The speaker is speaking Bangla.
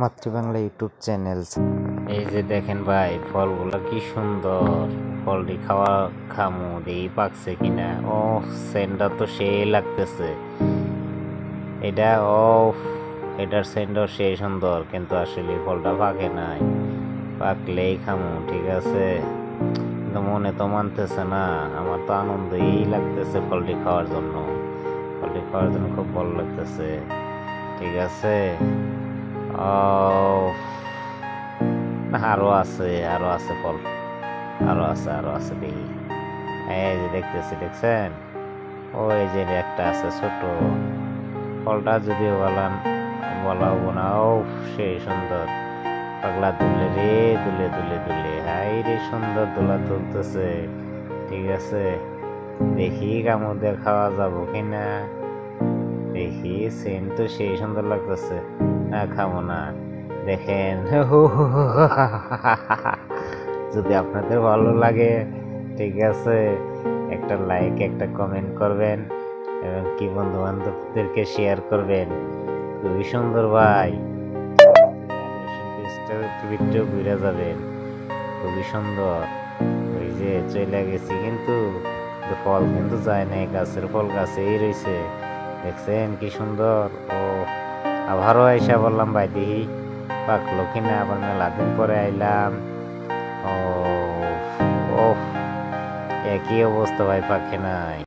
Matribangla YouTube channel. এই যে দেখেন ভাই, ফলগুলো কি সুন্দর। ফলটি খামু দেখি পাকছে কিনা। ও সেন্টটা তো সেই লাগতেছে। এটা এটার সেন্টও সেই সুন্দর, কিন্তু আসলে ফলটা পাকে নাই। পাকলেই খামু, ঠিক আছে। কিন্তু মনে তো মানতেছে না। আমার তো আনন্দই লাগতেছে ফলটি খাওয়ার জন্য। ফলটি খাওয়ার জন্য খুব ভালো লাগতেছে, ঠিক আছে। আরো আছে, আরো আছে ফল, আরো আছে দেখি। এই যে দেখছেন, ওই যে একটা আছে ছোট। ফলটা যদিও বলা হবো না। সেই সুন্দর। পাগলা দুলে রে, দুলে হাই রে, সুন্দর দোলা তুলতেছে, ঠিক আছে। দেখি কামড় খাওয়া যাবো কিনা, দেখি। সেন্ট তো সেই সুন্দর লাগতেছে। না, খাবো না। দেখেন, যদি আপনাদের ভালো লাগে, ঠিক আছে, একটা লাইক, একটা কমেন্ট করবেন এবং কি বন্ধু বান্ধবদেরকে শেয়ার করবেন। খুবই সুন্দর ভাই। ঘুরে যাবেন, খুবই সুন্দর। ওই যে চলে গেছি, কিন্তু ফল কিন্তু যায় নাই, গাছের ফল গাছেই রয়েছে। দেখছেন কি সুন্দর। আবারও আইসা বললাম ভাই দেখি পাকলো কিনা। আবার মেলা দিন পরে আইলাম। ও একই অবস্থা ভাই, পাকে নাই।